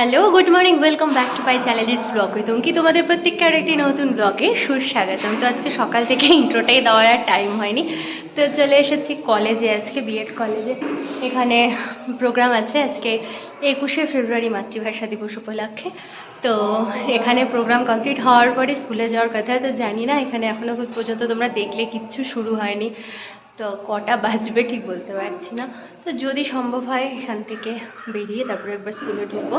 Hello, good morning, welcome back to my channel it's blog with Anki. তোমাদের প্রত্যেককে আর একটি নতুন ব্লগে সুস্বাগতম। তো আজকে সকাল থেকে ইন্ট্রোটাই দেওয়ার আর টাইম হয়নি, তো চলে এসেছি কলেজে। আজকে বিএড কলেজে এখানে প্রোগ্রাম আছে আজকে 21শে ফেব্রুয়ারি মাতৃভাষা দিবস উপলক্ষে। তো এখানে প্রোগ্রাম কমপ্লিট হওয়ার পরে স্কুলে যাওয়ার কথা। তো জানি না, এখানে এখনও পর্যন্ত তোমরা দেখলে কিচ্ছু শুরু হয়নি, তো কটা বাজবে ঠিক বলতে পারছি না। তো যদি সম্ভব হয় এখান থেকে বেরিয়ে তারপরে একবার স্কুলে ঢুকবো।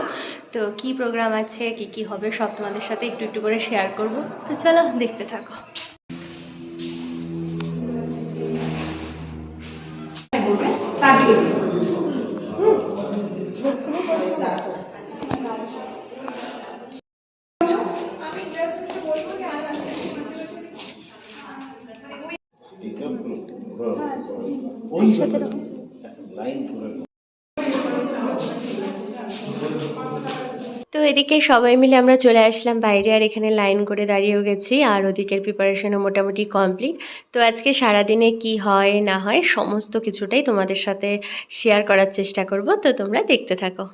তো কি প্রোগ্রাম আছে, কি কি হবে, সব তোমাদের সাথে একটু একটু করে শেয়ার করব। তো চলো দেখতে থাকো। তো এদিকে সবাই মিলে আমরা চলে আসলাম বাইরে, আর এখানে লাইন করে দাঁড়িয়েও গেছি, আর ওদিকের প্রিপারেশনও মোটামুটি কমপ্লিট। তো আজকে সারাদিনে কি হয় না হয় সমস্ত কিছুটাই তোমাদের সাথে শেয়ার করার চেষ্টা করব, তো তোমরা দেখতে থাকো।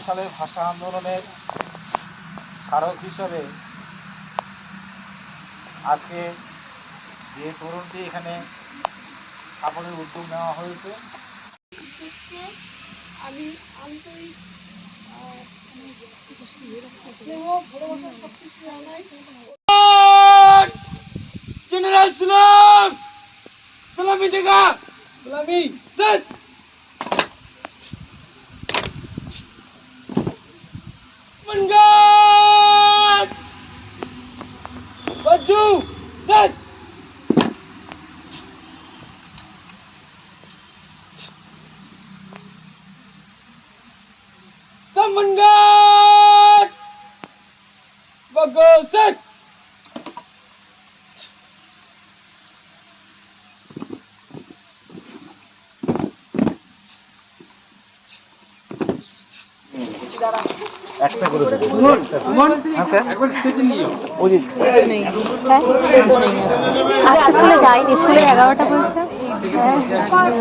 সালের ভাষা আন্দোলনের স্মারক হিসাবে আজকে যে তরুণটি এখানে স্থাপনের উদ্যোগ নেওয়া হয়েছে, আমি আন্তরিক জেনারেল সালাম সালামি দেগা সালামি জয় Mangat! Baju! Set! Samangat! Bagus! Set! একটা করে দেবো।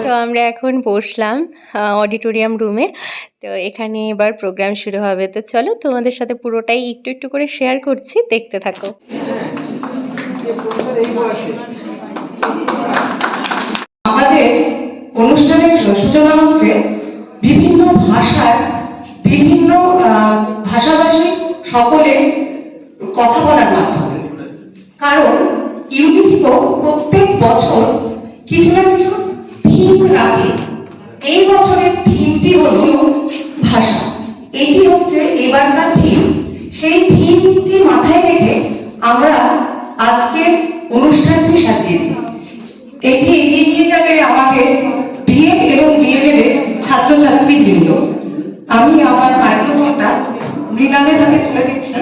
তো আমরা এখন বসলাম অডিটোরিয়াম রুমে। তো এখানে এবার প্রোগ্রাম শুরু হবে, তো চলো তোমাদের সাথে পুরোটাই একটু একটু করে শেয়ার করছি, দেখতে থাকো। আমাদের অনুষ্ঠানের সূচনা হচ্ছে বিভিন্ন ভাষার বিভিন্ন ভাষাভাষী সকলে কথা বলার মাধ্যমে। কারণ ইউনেস্কো প্রত্যেক বছর কিছু না কিছু থিম রাখে। এই বছরের থিমটি হলো ভাষা। এটি হচ্ছে এবারকার থিম। সেই থিমটি মাথায় রেখে আমরা আজকের অনুষ্ঠানটি সাজিয়েছি। এটি এগিয়ে নিয়ে যাবে আমাদের বিএড এবং ডিএলএড এর ছাত্রছাত্রীবৃন্দ। আমি আমার মাইক্রোফোনটা মৃণালের হাতে তুলে দিচ্ছি,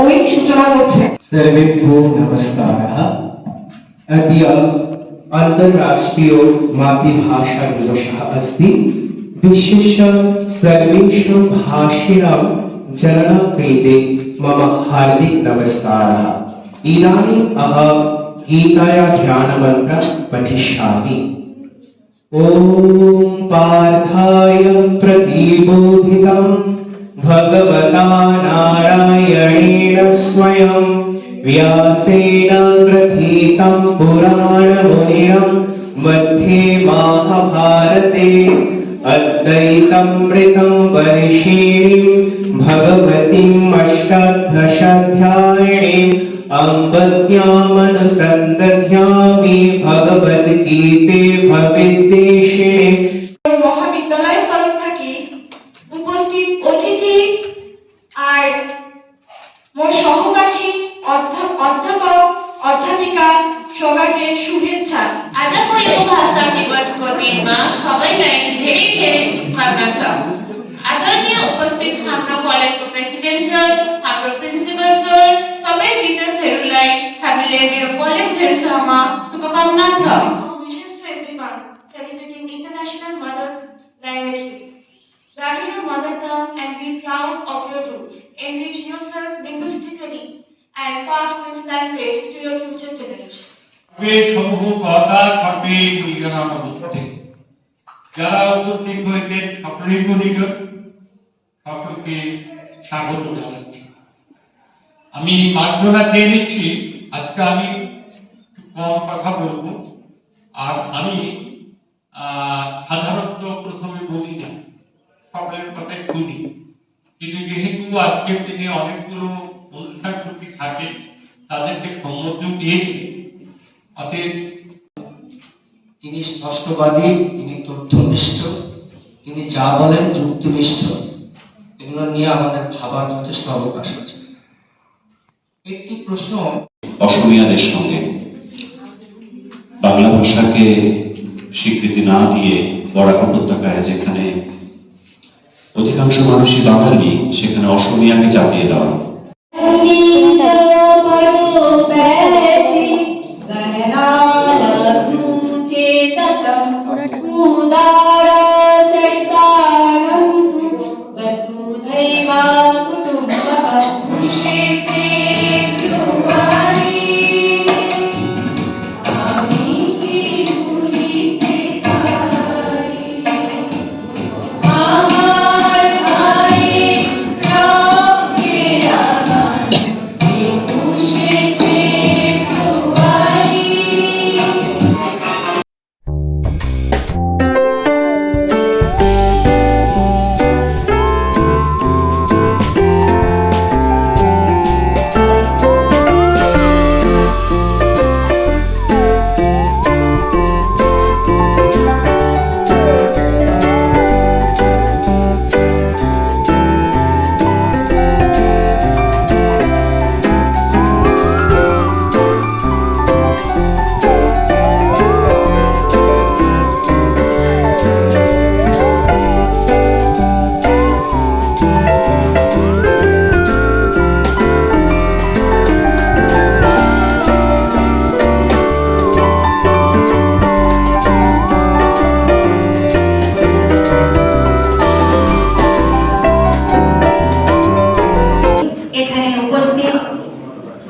ওই সূচনা করছে। सर्वेभ्यो नमस्कारः। अद्य अन्तर्राष्ट्रीय मातृभाषा दिवसः अस्ति। विशेष सर्वेषु भाषिणां जननकृते मम हार्दिक नमस्कारः। इदानीम् अहं गीताया ध्यानमन्त्रं पठिष्यामि। ॐ पार्थाय प्रतिबोधितं भगवता नारायणेन स्वयं व्यासेन ग्रथीतं पुराणमुनिना मध्ये महाभारते अद्वैतमृतं वर्षिणीं भगवतीम् अष्टादशाध्यायिणीम् अम्ब ज्ञामनुसन्दध्यामि भगवद्गीते भविद्देशिणे। মহাবিদ্যালয়ের তরফ থেকে উপস্থিত অতিথি আর মোর সহপাঠী অধ্যাপক অধ্যাপিকা সবাইকে শুভেচ্ছা। आज भाषा दिवस को दिन पहले मेरो कॉलेज दिवसमा शुभकामना छ। Wishes to everyone celebrating International Mother's Language Day. Value your mother tongue and be proud of your roots. Enrich yourself linguistically and pass this language to your future generations. वे সমূহ কথা থাকবে পরিগণনা করতে যারা উপস্থিত হয়েছেন সকলেই পরিগণ সকলকে স্বাগত জানাচ্ছি। আমি মাধ্যমে খেয়ে নিচ্ছি, আজকে আমি কম কথা বলবো। আর আমি সাধারণত প্রথমে বলি না, সকলের কথাই শুনি, কিন্তু যেহেতু আজকের দিনে অনেকগুলো অনুষ্ঠান সূচি থাকে তাদেরকে সম্বোধন দিয়েছি, অতএব তিনি স্পষ্টবাদী, তিনি তথ্যনিষ্ঠ, তিনি যা বলেন যুক্তিনিষ্ঠ। এগুলো নিয়ে আমাদের ভাবার যথেষ্ট অবকাশ আছে। একটি প্রশ্ন, অসমীয়াদের সঙ্গে বাংলা ভাষাকে স্বীকৃতি না দিয়ে বরাক উপত্যকায় যেখানে অধিকাংশ মানুষই বাঙালি, সেখানে অসমীয়াকে চাপিয়ে দেওয়া।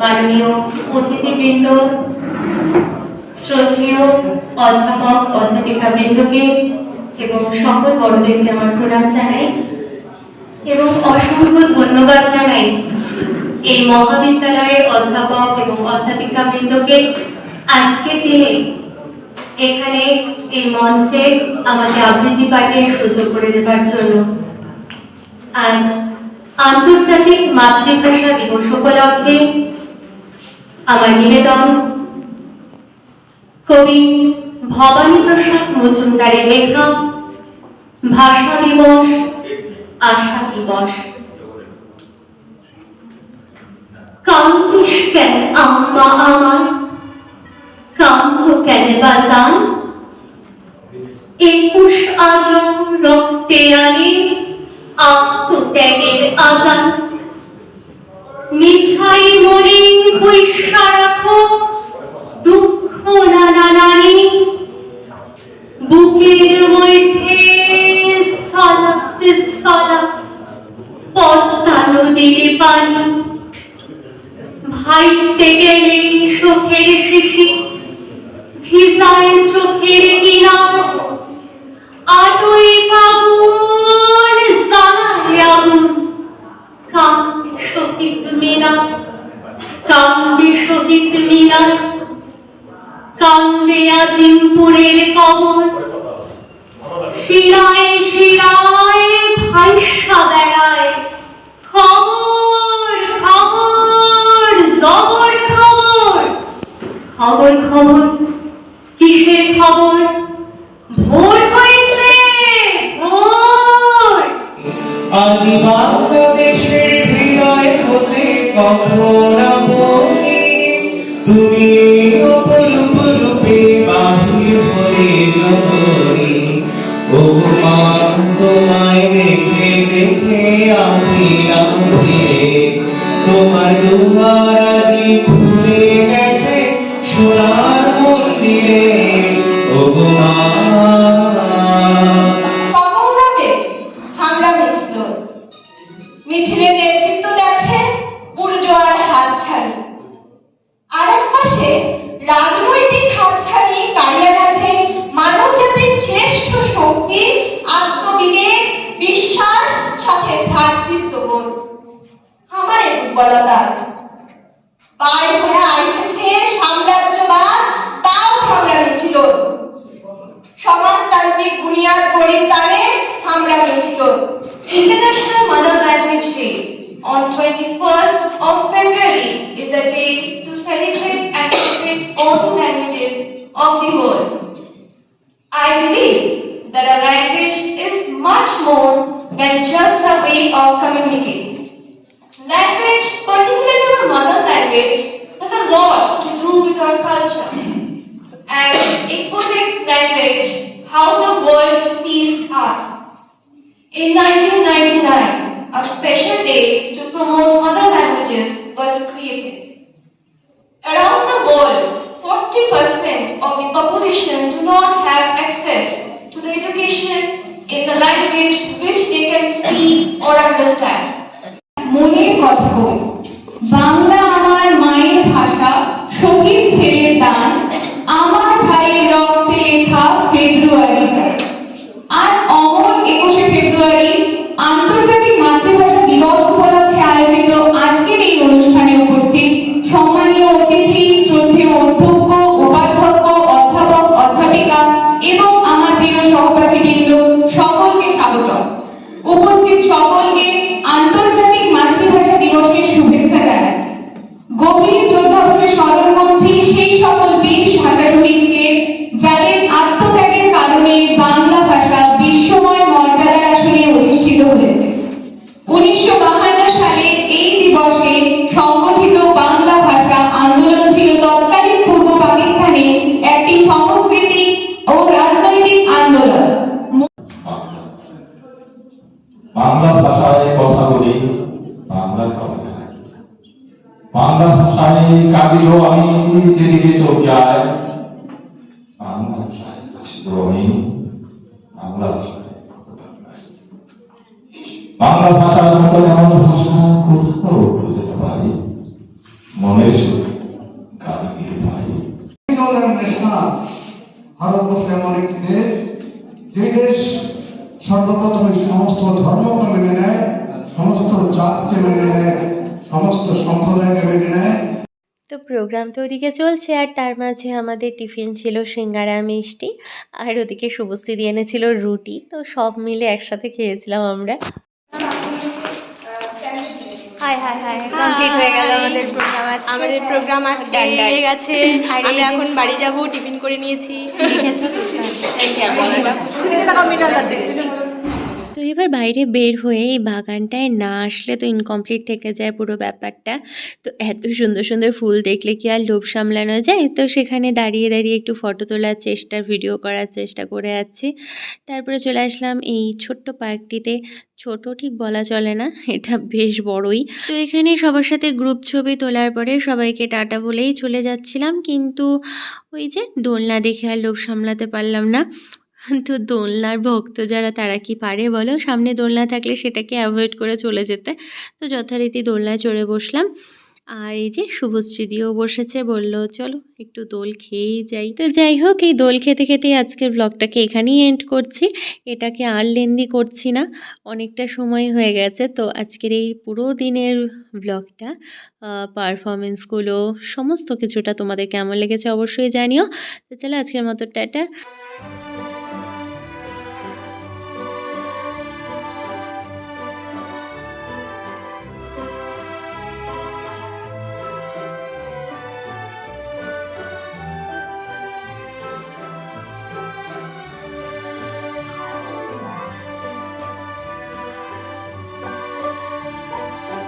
মাননীয় অতিথিবৃন্দ, শ্রদ্ধেয় অধ্যাপক অধ্যাপিকাবৃন্দকে এবং সকল বড়দেরকে আমার প্রণাম জানাই এবং অসংখ্য ধন্যবাদ জানাই এই মহাবিদ্যালয়ের অধ্যাপক এবং অধ্যাপিকাবৃন্দকে আজকের দিনে এখানে এই মঞ্চে আমাকে আবৃত্তি পাঠের সুযোগ করে দেওয়ার জন্য। আজ আন্তর্জাতিক মাতৃভাষা দিবস উপলক্ষে আমার নিবেদন কবি ভবানী প্রসাদ মজুমদারের লেখা ভাষা দিবস আশা দিবস। কান্দিস কেন আম্মা আমার, কান্দ কেন বাজান, 21 আজম রক্তে আনি আত্মত্যাগের আজান। মিঠাই মনে পয়সা রাখো দুঃখ নানা নানি, বুকের মধ্যে সালাত সালাত পদ্মা নদীর পানি। ভাইতে গেলে চোখের শিশি ভিজায় চোখের কিনা, আটই ফাগুন জ্বালায় আগুন কান্দে শহীদ মিনার, কান্দে শহীদ মিনার, কান্দে আজিমপুরের কবর। শিরায় শিরায় ভাইসা বেড়ায় খবর খবর জবর খবর। খবর খবর কিসের খবর? ভোর হয়েছে ভোর। আজ বাংলাদেশের হৃদয় হতে কখন আপনি তুমি অপরূপে বাহির হয়ে জননী। ও মা, তোমায় দেখে দেখে আঁধিরে তোমার দুয়ার আজি ভুলে গেছে মিছিলে নেতৃত্ব দিচ্ছেন বুর্জোয়ার হাতছানি। আর এক পাশে রাজনৈতিক হাতছানি দাঁড়িয়ে আছেন মানব জাতির শ্রেষ্ঠ শক্তি, আত্মবিবেক, বিশ্বাস, সাথে ভ্রাতৃত্ববোধ। আমার দুর্বলতা বাইর হয়ে আসছে সাম্রাজ্যবাদ, তাও সংগ্রামী ছিল। সমাজতান্ত্রিক বুনিয়াদ গড়ির টানে সংগ্রামী ছিল। International Mother Language Day on 21st of February is a day to celebrate and protect all the languages of the world. I believe that a language is much more than just a way of communicating. Language, particularly our mother language, has a lot to do with our culture, and it protects language how the world sees us. In 1999, a special day to promote mother languages was created. Around the world, 40% of the population do not have access to the education in the language which they can speak or understand. মনের কথা বই, বাংলা আমার মায়ের ভাষা, শহীদ ছেলের দান, আমার ভাইয়ের রক্তে লেখা ফেব্রুয়ারি গান। আজ অমর 21শে ফেব্রুয়ারি আন্তর্জাতিক মাতৃভাষা দিবস উপলক্ষে আয়োজিত আজকের এই অনুষ্ঠানে উপস্থিত সম্মানীয় অতিথি, শ্রদ্ধেয় অধ্যক্ষ, উপাধ্যক্ষ, অধ্যাপক, অধ্যাপিকা এবং আমার প্রিয় সহপাঠীবৃন্দ, সকলকে স্বাগতম। উপস্থিত সকলকে আন্তর্জাতিক মাতৃভাষা দিবসের শুভেচ্ছা জানাচ্ছি। গভীর শ্রদ্ধা ভরে স্মরণ করছি সেই সকল বীর ভাষা শহীদকে যাদের আত্মত্যাগের কারণে বাংলা ভাষা বিশ্বময় মর্যাদার আসনে অধিষ্ঠিত হয়েছে। 1952 সালে এই দিবসে সংগঠিত বাংলা ভাষা আন্দোলন ছিল তৎকালীন পূর্ব পাকিস্তানে একটি সাংস্কৃতিক ও রাজনৈতিক আন্দোলন। বাংলা ভাষায় কথা বলি, বাংলা ভাষায়, বাংলা ভাষায় কাঁদিও আমি যেদিকে চোখ যায়, বাংলা ভাষায় হাসিও আমি, বাংলা ভাষায় বাংলা ভাষার মতো এমন ভাষা কোথাও খুঁজে পাই, মনের সুখ গান গিয়ে পাই। ভারতবর্ষ এমন একটি দেশ, যে দেশ সর্বপ্রথমে সমস্ত ধর্মকে মেনে নেয়, সমস্ত জাতকে মেনে নেয়, সমস্ত সম্প্রদায়কে মেনে নেয়। তো প্রোগ্রাম তো ওদিকে চলছে, আর তার মাঝে আমাদের টিফিন ছিল সিঙ্গারা, মিষ্টি, আর ওদিকে শুভশ্রী দিয়ে এনেছিল রুটি। তো সব মিলে একসাথে খেয়েছিলাম আমরা। হাই হাই হাই, কমপ্লিট হয়ে গেল আমাদের প্রোগ্রাম। আমাদের প্রোগ্রাম আজকে হয়ে গেছে। আমরা এখন বাড়ি যাব, টিফিন করে নিয়েছি। তো এবার বাইরে বের হয়ে এই বাগানটায় না আসলে তো ইনকমপ্লিট থেকে যায় পুরো ব্যাপারটা। তো এত সুন্দর সুন্দর ফুল দেখলে কি আর লোভ সামলানো যায়। তো সেখানে দাঁড়িয়ে দাঁড়িয়ে একটু ফটো তোলার চেষ্টা, ভিডিও করার চেষ্টা করে যাচ্ছি। তারপরে চলে আসলাম এই ছোট্ট পার্কটিতে। ছোট ঠিক বলা চলে না, এটা বেশ বড়ই। তো এখানে সবার সাথে গ্রুপ ছবি তোলার পরে সবাইকে টাটা বলেই চলে যাচ্ছিলাম, কিন্তু ওই যে দোলনা দেখে আর লোভ সামলাতে পারলাম না। তো দোলনার ভক্ত যারা, তারা কি পারে বলো, সামনে দোলনা থাকলে সেটাকে অ্যাভয়েড করে চলে যেতে। তো যথারীতি দোলনায় চড়ে বসলাম। আর এই যে শুভশ্রী দিয়েও বসেছে, বলল চলো একটু দোল খেয়েই যাই। তো যাই হোক, এই দোল খেতে খেতেই আজকের ব্লগটাকে এখানেই এন্ড করছি। এটাকে আর লেন্দি করছি না, অনেকটা সময় হয়ে গেছে। তো আজকের এই পুরো দিনের ব্লগটা, পারফরমেন্সগুলো, সমস্ত কিছুটা তোমাদের কেমন লেগেছে অবশ্যই জানিও। তো চলো আজকের মতো টাটা।